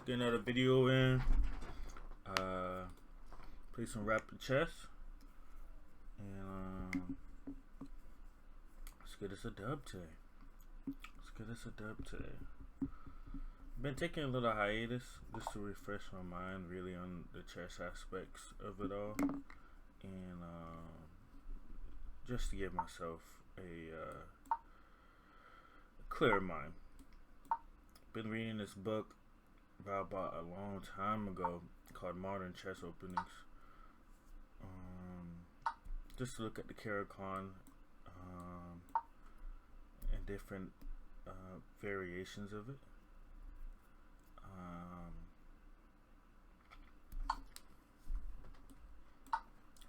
get another video in. Play some rapid chess. And let's get us a dub today. Been taking a little hiatus just to refresh my mind really on the chess aspects of it all. And just to give myself a clear mind. Been reading this book about a long time ago called Modern Chess Openings. Just to look at the Caricon and different variations of it.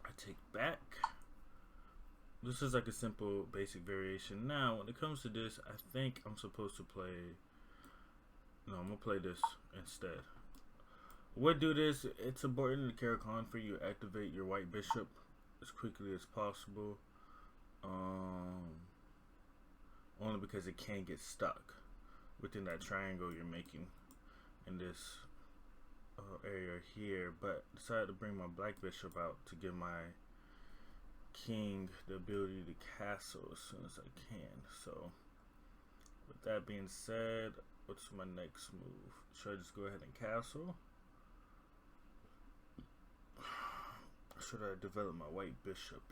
I take back. This is like a simple basic variation. Now when it comes to this, I think I'm supposed to play, no, I'm gonna play this instead. Would do this. It's important in the Caricon for you to activate your white bishop as quickly as possible, only because it can get stuck within that triangle you're making in this area here. But decided to bring my black bishop out to give my king the ability to castle as soon as I can. So with that being said, what's my next move? Should I just go ahead and castle? Should I develop my white bishop?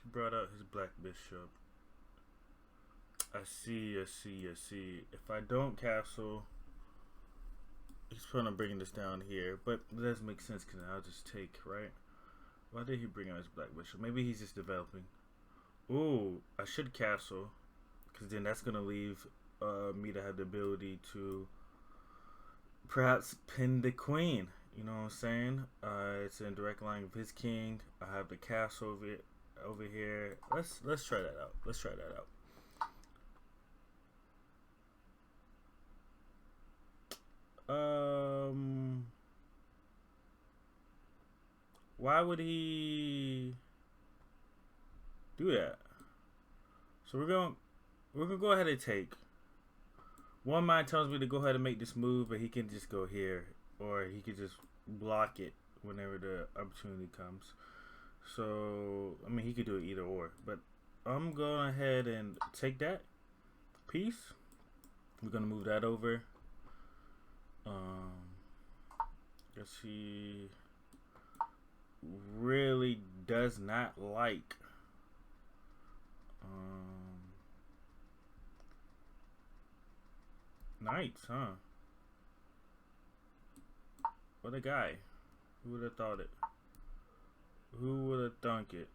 He brought out his black bishop. I see. If I don't castle, he's probably bringing this down here, but it doesn't make sense because I'll just take, right? Why did he bring out his black bishop? Maybe he's just developing. Ooh, I should castle, because then that's going to leave me to have the ability to perhaps pin the queen. You know what I'm saying? It's in direct line of his king. I have the castle over here. Let's try that out. Why would he do that? So we're gonna go ahead and take. One mind tells me to go ahead and make this move, but he can just go here, or he could just block it whenever the opportunity comes. So I mean, he could do it either or, but I'm going ahead and take that piece. We're gonna move that over. Guess he really does not like knights, huh? What a guy. Who would have thought it? Who would have thunk it?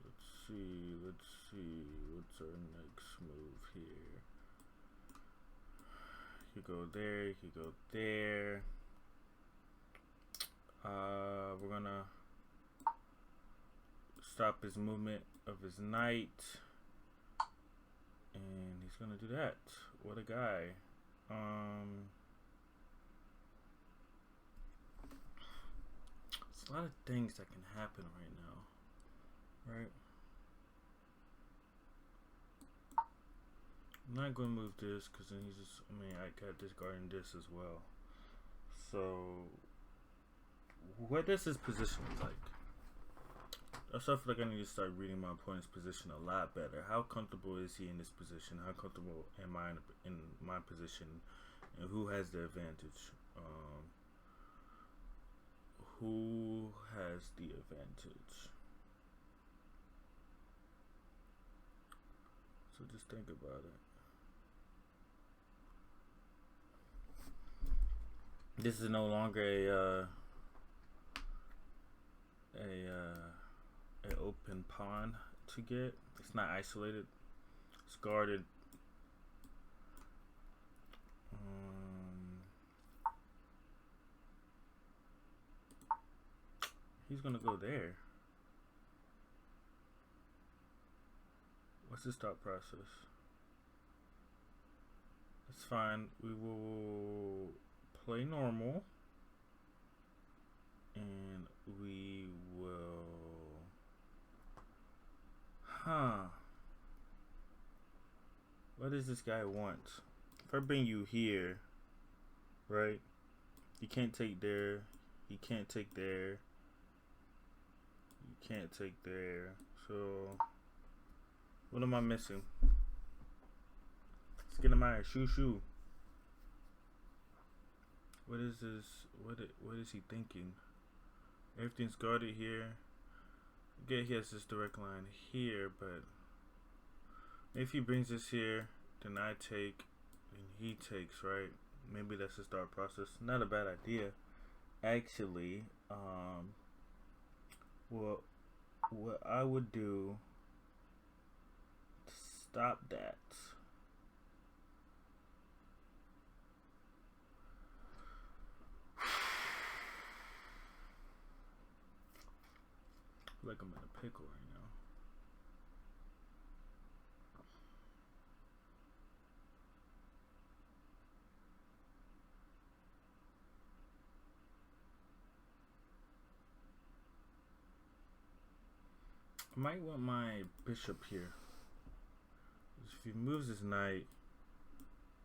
Let's see. What's our next move here? You go there, you go there. We're gonna stop his movement of his knight. And he's gonna do that. What a guy. There's a lot of things that can happen right now, right? I'm not gonna move this because then he's just, I mean, I got discarding this as well. So what does his position look like? I feel like I need to start reading my opponent's position a lot better. How comfortable is he in this position? How comfortable am I in my position? And who has the advantage? Who has the advantage? So just think about it. This is no longer an open pawn to get. It's not isolated. It's guarded. He's gonna go there. What's his thought process? It's fine. We will play normal, and we does this guy want? If I bring you here, right? You can't take there. You can't take there. You can't take there. So, what am I missing? Let's get him out of here. Shoo. What is this? What is he thinking? Everything's guarded here. Again, he has this direct line here, but if he brings this here, then I take and he takes, right? Maybe that's his thought process. Not a bad idea, actually. Well, what I would do to stop that. Like I'm in a pickle right now. I might want my bishop here. If he moves his knight,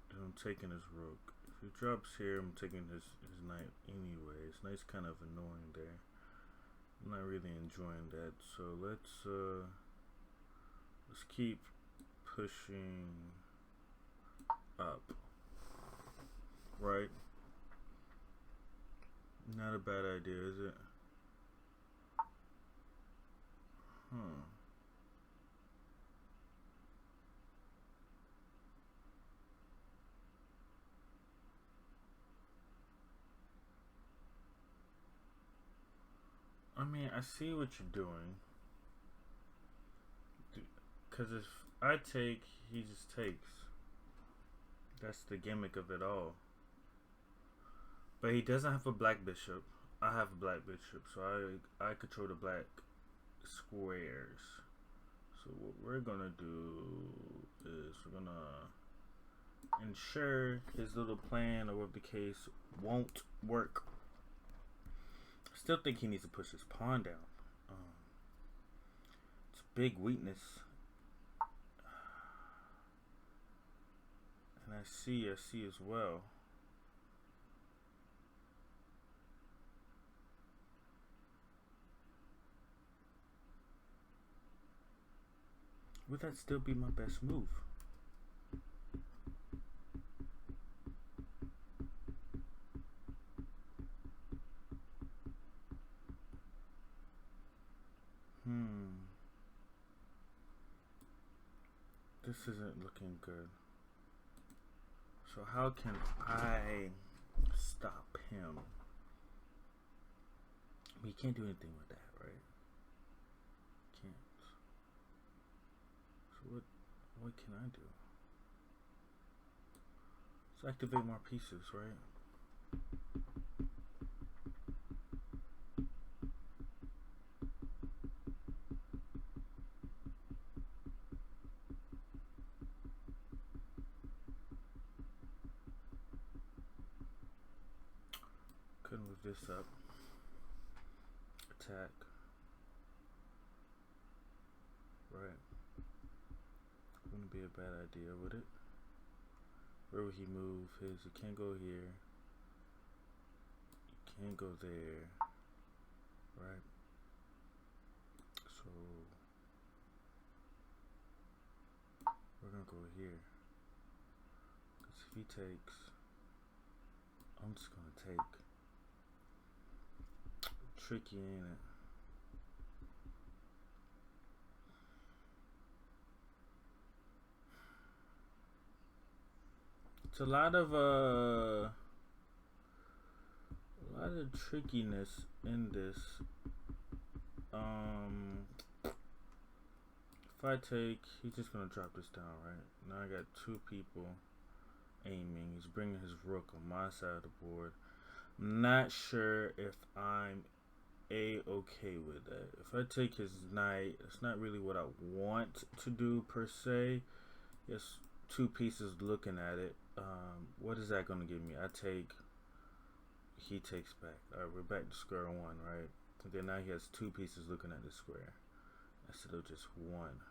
then I'm taking his rook. If he drops here, I'm taking his knight anyway. His knight's kind of annoying there. I'm not really enjoying that. So let's keep pushing up. Right? Not a bad idea, is it? I mean, I see what you're doing. Because if I take, he just takes. That's the gimmick of it all. But he doesn't have a black bishop. I have a black bishop, so I control the black squares. So what we're gonna do is we're gonna ensure his little plan or whatever the case won't work. Still think he needs to push his pawn down. It's a big weakness. And I see as well. Would that still be my best move? This isn't looking good. So how can I stop him? We can't do anything with that, right? Can't. So what can I do? Let's activate more pieces, right? Could move this up. Attack. Right. Wouldn't be a bad idea, would it? Where would he move his? He can't go here. He can't go there. Right? So we're gonna go here. Because if he takes, I'm just gonna take. Tricky, ain't it? It's a lot of trickiness in this. If I take, he's just gonna drop this down, right? Now I got two people aiming. He's bringing his rook on my side of the board. I'm not sure if I'm okay with that. If I take his knight, it's not really what I want to do per se. It's two pieces looking at it. What is that going to give me? I take, he takes back. Alright, we're back to square one, right? Okay, now he has two pieces looking at the square instead of just one.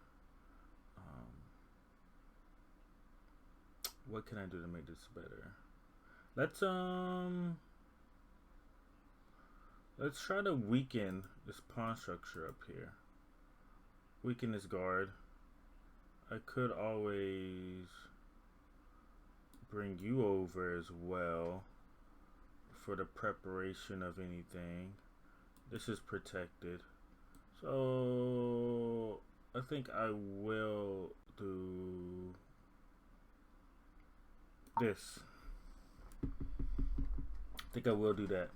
What can I do to make this better? Let's try to weaken this pawn structure up here. Weaken this guard. I could always bring you over as well for the preparation of anything. This is protected. So I think I will do this. I think I will do that.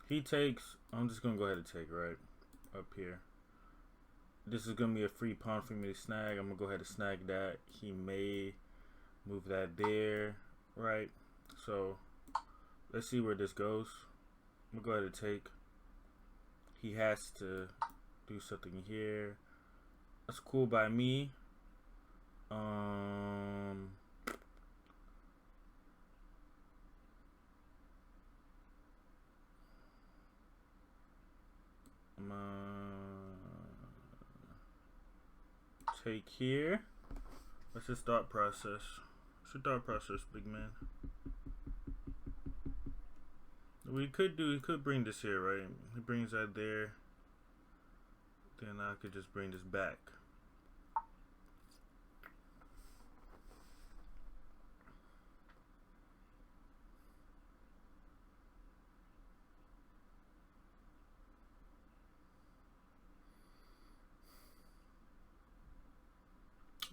He takes. I'm just gonna go ahead and take right up here. This is gonna be a free pawn for me to snag. I'm gonna go ahead and snag that. He may move that there, right? So let's see where this goes. I'm gonna go ahead and take. He has to do something here. That's cool by me. Take here. What's his thought process? What's your thought process, big man? We could bring this here, right? He brings that there. Then I could just bring this back.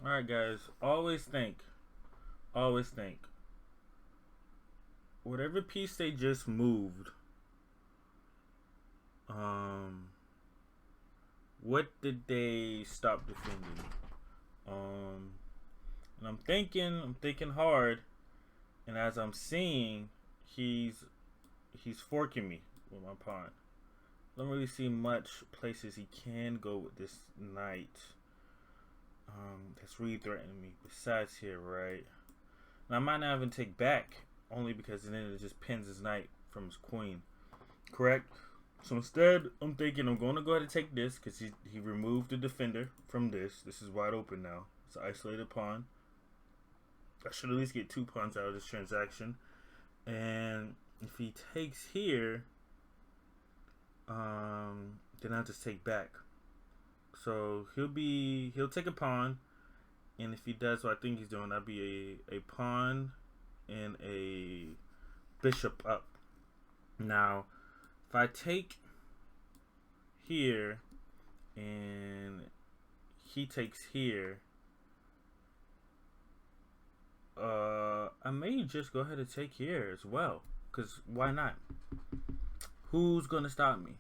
Alright guys, always think. Whatever piece they just moved, what did they stop defending? And I'm thinking hard, and as I'm seeing, he's forking me with my pawn. I don't really see much places he can go with this knight. That's really threatening me. Besides here, right? And I might not even take back, only because then it just pins his knight from his queen. Correct? So instead, I'm thinking I'm going to go ahead and take this because he removed the defender from this. This is wide open now. It's an isolated pawn. I should at least get 2 pawns out of this transaction. And if he takes here, then I'll just take back. So he'll take a pawn, and if he does what I think he's doing, that'll be a pawn and a bishop up. Now, if I take here and he takes here, I may just go ahead and take here as well, because why not? Who's gonna stop me?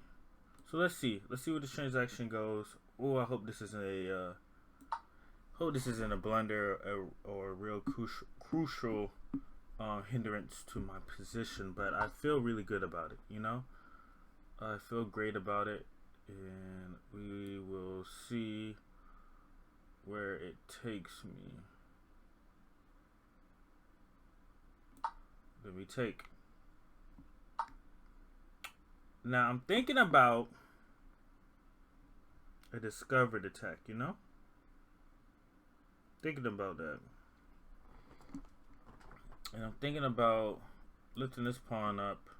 So let's see where this transaction goes. Oh, I hope this isn't a blunder or a real crucial hindrance to my position, but I feel really good about it, you know? I feel great about it, and we will see where it takes me. Let me take. Now I'm thinking about a discovered attack, you know? Thinking about that. And I'm thinking about lifting this pawn up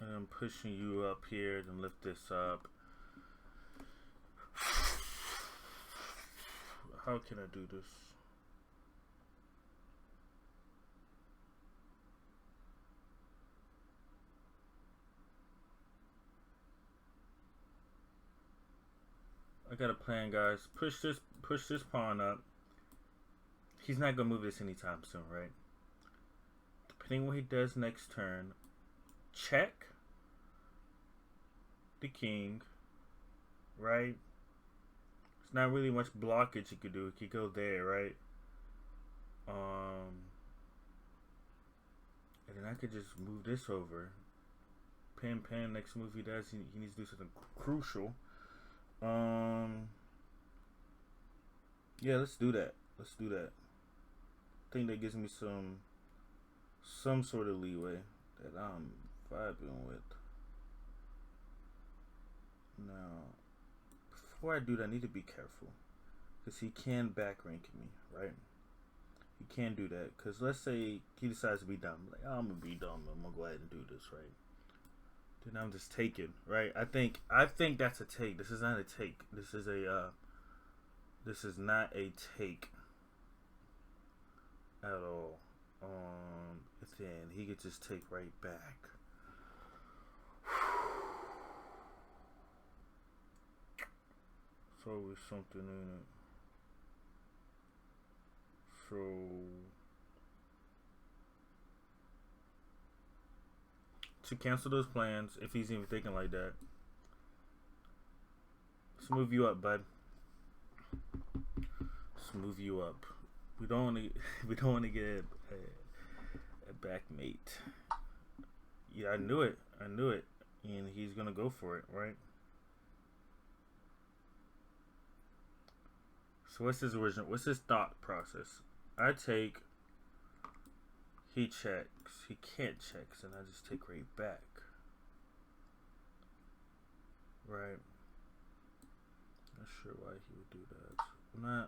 and then pushing you up here, then lift this up. How can I do this? I got a plan, guys. Push this pawn up. He's not gonna move this anytime soon, right? Depending what he does next turn, check the king, right? It's not really much blockage he could do. He could go there, right? And then I could just move this over. Pin. Next move he does, he needs to do something crucial. Yeah, let's do that. I think that gives me some sort of leeway that I'm vibing with. Now, before I do that, I need to be careful because he can back rank me, right? You can't do that. Because let's say he decides to be dumb. Like, oh, I'm going to be dumb. I'm going to go ahead and do this, right? Then I'm just taking, right? I think that's a take. This is not a take. This is not a take at all. Then he could just take right back. So with something in it. So to cancel those plans, if he's even thinking like that, let's move you up, bud. Let's move you up. We don't want to get a backmate. Yeah, I knew it, and he's gonna go for it, right? So what's his thought process? I take, he checks, he can't check, and I just take right back. Right. Not sure why he would do that.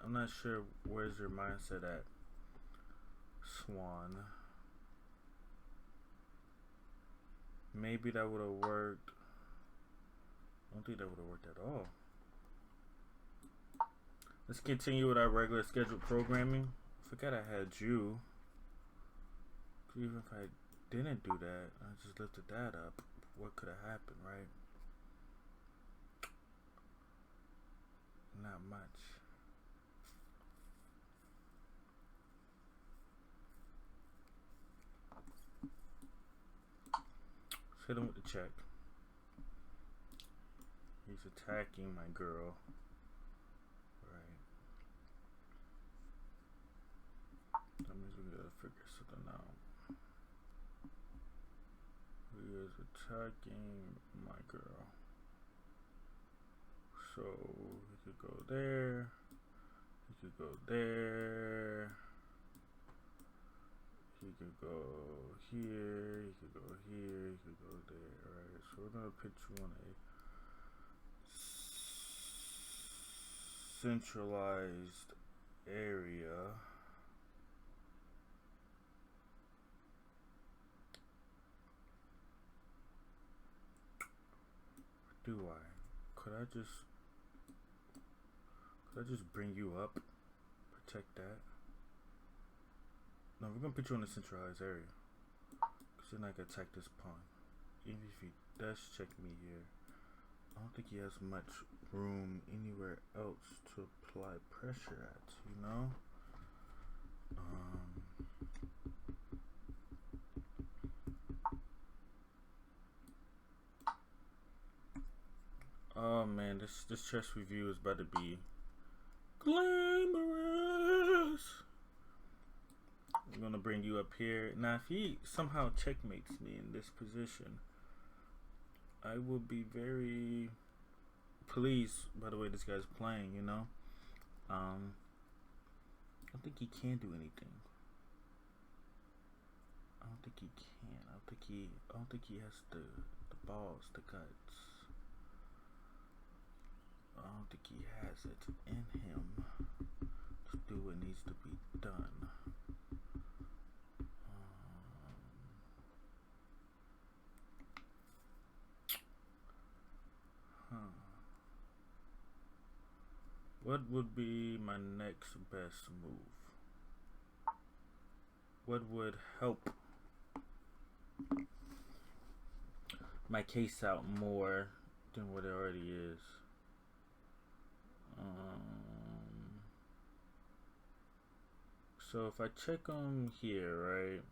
I'm not sure where's your mindset at, Swan. Maybe that would have worked. I don't think that would have worked at all. Let's continue with our regular scheduled programming. Forgot I had you. Even if I didn't do that, I just lifted that up. What could have happened, right? Not much. Let's hit him with the check. He's attacking my girl. Right. That means we gotta figure something out. He is attacking my girl. So he could go there. He could go there. He could go here. He could go here. He could go there. Alright, so we're gonna put you on a centralized area. Do I? Could I just bring you up? Protect that? No, we're gonna put you in a centralized area. Cause you're not gonna attack this pawn. Even if he does check me here, I don't think he has much room anywhere else to apply pressure at, you know? Oh man, this chess review is about to be glamorous. I'm gonna bring you up here. Now if he somehow checkmates me in this position, I will be very pleased by the way this guy's playing, you know? I don't think he can do anything. I don't think he can. I don't think he has the balls, the guts. I don't think he has it in him to do what needs to be done. What would be my next best move? What would help my case out more than what it already is? So if I check on here, right,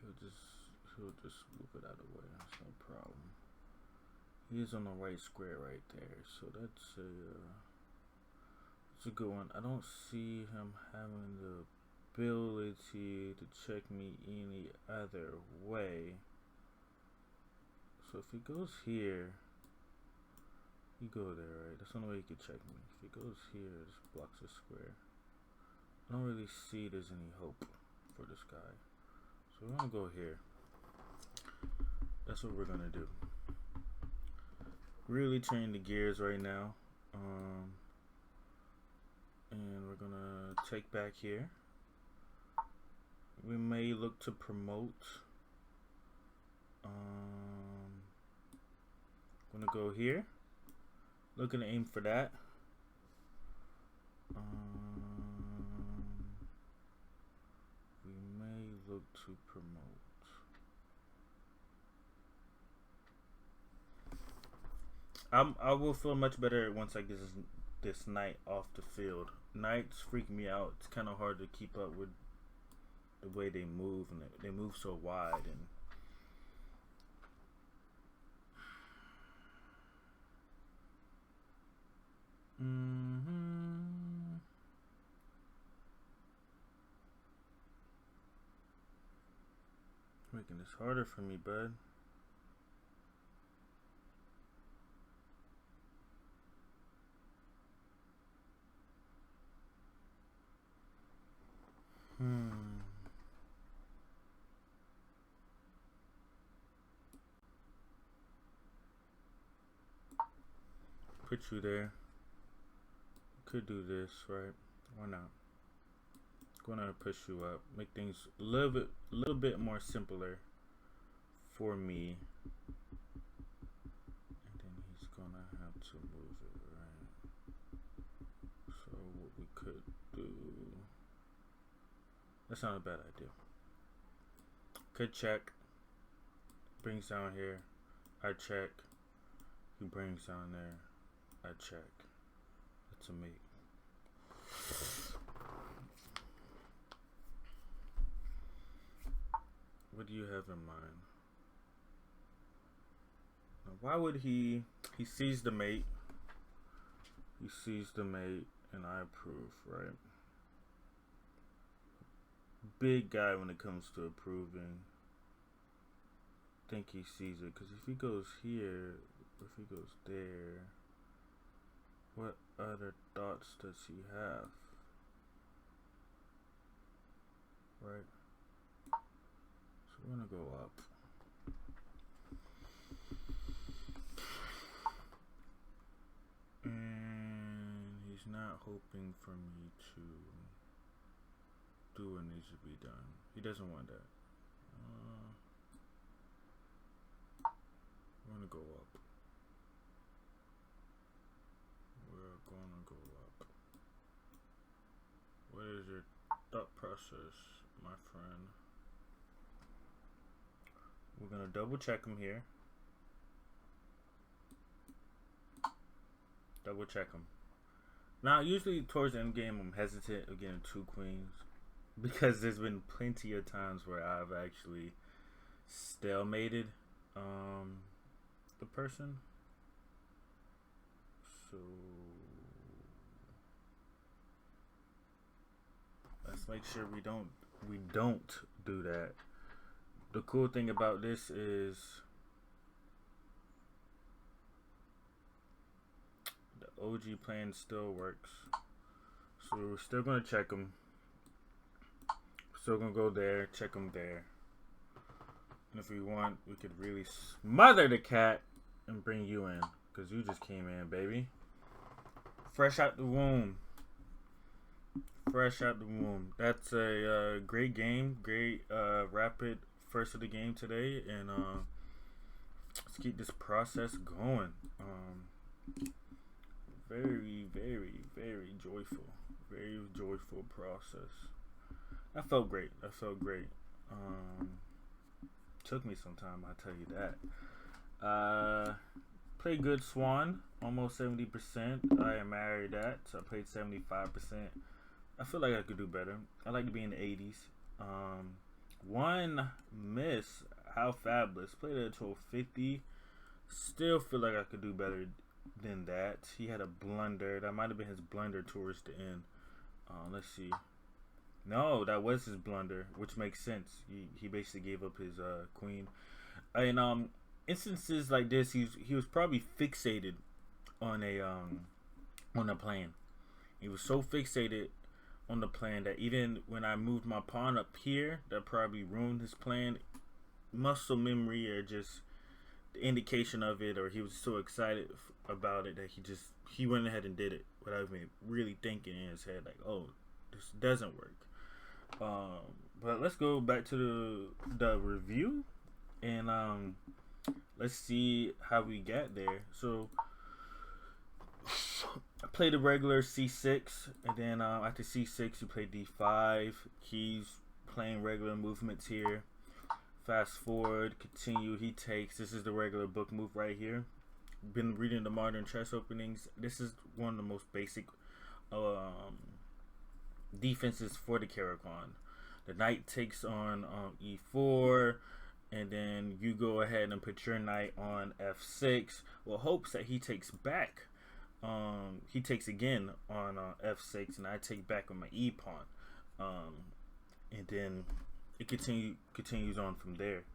he'll just move it out of the way. That's no problem. He's on the right square right there, so that's a good one. I don't see him having the ability to check me any other way. So if he goes here, you go there, right? That's the only way he can check me. If he goes here, it just blocks the square. I don't really see there's any hope for this guy. So we're gonna go here. That's what we're gonna do. Really turning the gears right now. And we're gonna take back here. We may look to promote. Gonna go here. Looking to aim for that. We may look to promote. I will feel much better once I get this knight off the field. Knights freak me out. It's kind of hard to keep up with the way they move, and they move so wide. And making this harder for me, bud. Put you there. Could do this, right? Why not? Gonna push you up, make things a little bit more simpler for me. And then he's gonna have to move it, right? So what we could do, that's not a bad idea. Could check, brings down here, I check, he brings down there, I check. That's a mate. What do you have in mind? Now, why would he sees the mate. He sees the mate and I approve, right? Big guy when it comes to approving. Think he sees it, because if he goes here, if he goes there, what other thoughts does he have? Right? So we're gonna go up. And he's not hoping for me to do what needs to be done. He doesn't want that. We're gonna go up. We're gonna go up. What is your thought process, my friend? We're gonna double check him here. Double check him. Now, usually towards the end game, I'm hesitant of getting two queens, because there's been plenty of times where I've actually stalemated the person. So let's make sure we don't do that. The cool thing about this is the OG plan still works. So we're still gonna check them. Still gonna go there, check them there. And if we want, we could really smother the cat and bring you in, because you just came in, baby. Fresh out the womb. Fresh out the womb. That's a great game. Great rapid first of the game today. And let's keep this process going. Very, very, very joyful. Very joyful process. That felt great. That felt great. Took me some time, I'll tell you that. Played good Swan, almost 70%. I am married at, so I played 75%. I feel like I could do better. I like to be in the 80s. One miss, how fabulous. Played at a 1250. Still feel like I could do better than that. He had a blunder. That might have been his blunder towards the end. Let's see. No, that was his blunder, which makes sense. He basically gave up his queen. And instances like this, he was probably fixated on a plan. He was so fixated on the plan that even when I moved my pawn up here, that probably ruined his plan. Muscle memory, or just the indication of it, or he was so excited about it that he went ahead and did it without even really thinking in his head, like, oh, this doesn't work. But let's go back to the review, and let's see how we got there. So I played the regular C6, and then after C6 you play D5. He's playing regular movements here. Fast forward, continue, he takes. This is the regular book move right here. Been reading the modern chess openings. This is one of the most basic defenses for the Caracal. The knight takes on E4, and then you go ahead and put your knight on F6 with hopes that he takes back. He takes again on F6, and I take back on my E pawn, and then it continues on from there.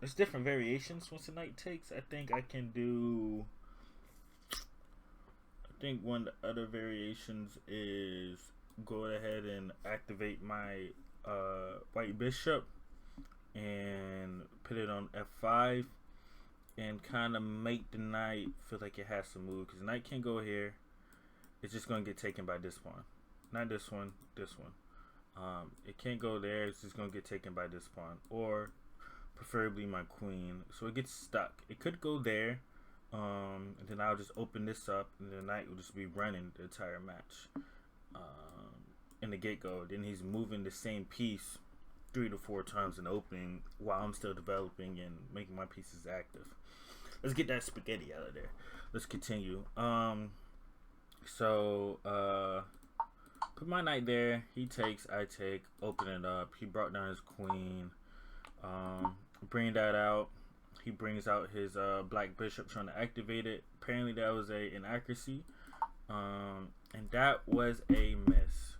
There's different variations once the knight takes. I think one of the other variations is go ahead and activate my white bishop and put it on F5 and kind of make the knight feel like it has to move, because the knight can't go here. It's just going to get taken by this pawn. Not this one, this one. It can't go there. It's just going to get taken by this pawn, or preferably my queen. So it gets stuck. It could go there, and then I'll just open this up, and the knight will just be running the entire match in the get-go. Then he's moving the same piece 3 to 4 times in the opening while I'm still developing and making my pieces active. Let's get that spaghetti out of there. Let's continue. Put my knight there. He takes, I take, open it up. He brought down his queen. Bring that out. He brings out his black bishop, trying to activate it. Apparently that was a inaccuracy. And that was a miss.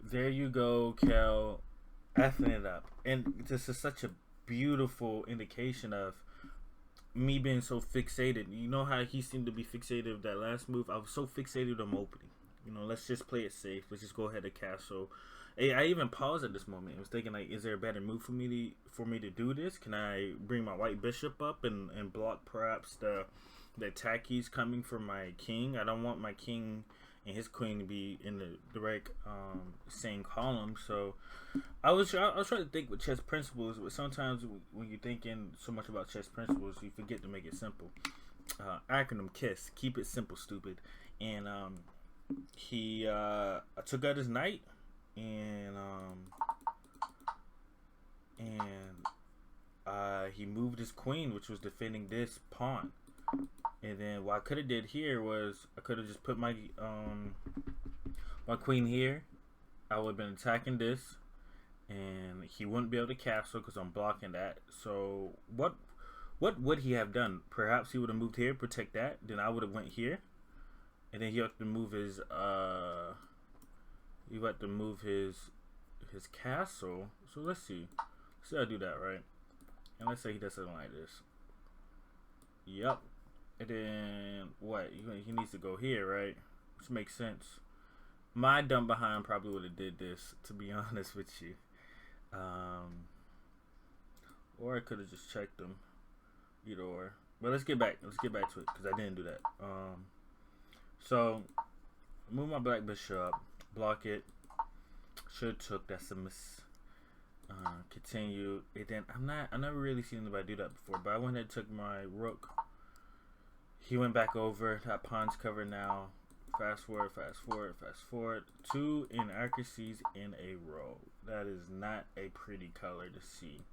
There you go, Kel, effing it up. And this is such a beautiful indication of me being so fixated. You know how he seemed to be fixated with that last move? I was so fixated on opening. You know, let's just play it safe. Let's just go ahead and castle. Hey, I even paused at this moment. I was thinking, like, is there a better move for me to do this? Can I bring my white bishop up and block perhaps the attack he's coming for my king? I don't want my king and his queen to be in the direct same column. So I was trying to think with chess principles, but sometimes when you're thinking so much about chess principles, you forget to make it simple. Acronym KISS, keep it simple, stupid. And I took out his knight, and he moved his queen, which was defending this pawn. And then what I could have did here was I could have just put my my queen here. I would have been attacking this, and he wouldn't be able to castle because I'm blocking that. So what would he have done? Perhaps he would have moved here, protect that. Then I would have went here, and then he had to move his his castle. So let's see I do that right, and let's say he does something like this. Yep. And then what? He needs to go here, right? Which makes sense. My dumb behind probably would have did this, to be honest with you. Or I could have just checked them. Either or. But let's get back to it, because I didn't do that. So move my black bishop, block it. Should took. That's a miss. Continue. And then I never really seen anybody do that before, but I went ahead and took my rook. He went back over. That pawn's covered now. Fast forward. 2 inaccuracies in a row. That is not a pretty color to see.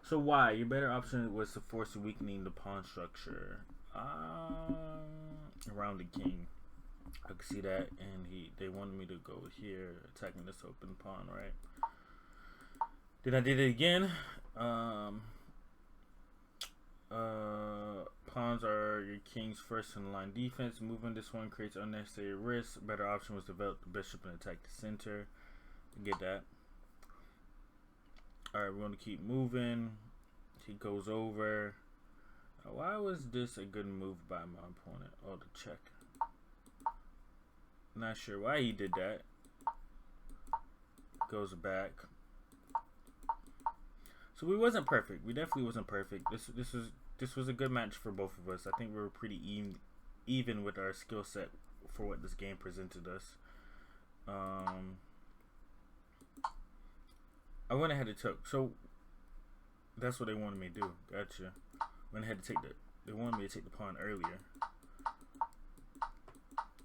So why? Your better option was to force weakening the pawn structure around the king. I could see that, and they wanted me to go here, attacking this open pawn, right? Then I did it again. Pawns are your king's first in line defense. Moving this one creates unnecessary risk. Better option was to develop the bishop and attack the center. Get that. Alright, we're going to keep moving. He goes over. Why was this a good move by my opponent? Oh, the check. Not sure why he did that. Goes back. So we wasn't perfect. We definitely wasn't perfect. This was a good match for both of us. I think we were pretty even with our skill set for what this game presented us. I went ahead and took. So that's what they wanted me to do. Gotcha. Went ahead to take the. They wanted me to take the pawn earlier,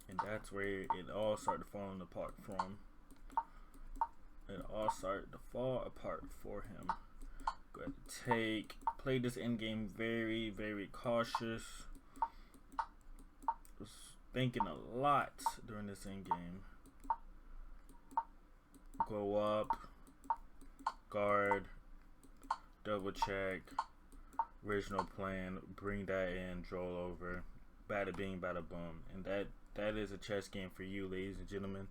and that's where it all started falling apart for him. It all started to fall apart for him. Go ahead and take. Played this endgame very, very cautious. Was thinking a lot during this endgame. Go up, guard, double check, original plan, bring that in, droll over, bada bing, bada boom, and that is a chess game for you, ladies and gentlemen.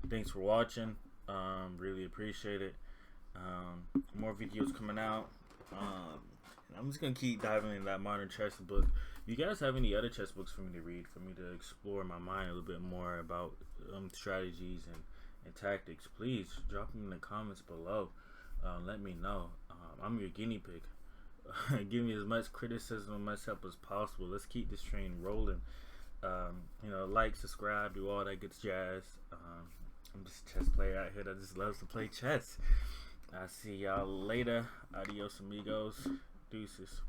Thanks for watching. Really appreciate it. More videos coming out. I'm just gonna keep diving into that modern chess book. You guys have any other chess books for me to read, for me to explore my mind a little bit more about strategies and tactics? Please drop them in the comments below. Let me know. I'm your guinea pig. Give me as much criticism and much help as possible. Let's keep this train rolling. Like, subscribe, do all that good jazz. I'm just a chess player out here that just loves to play chess. I'll see y'all later. Adios, amigos. Deuces.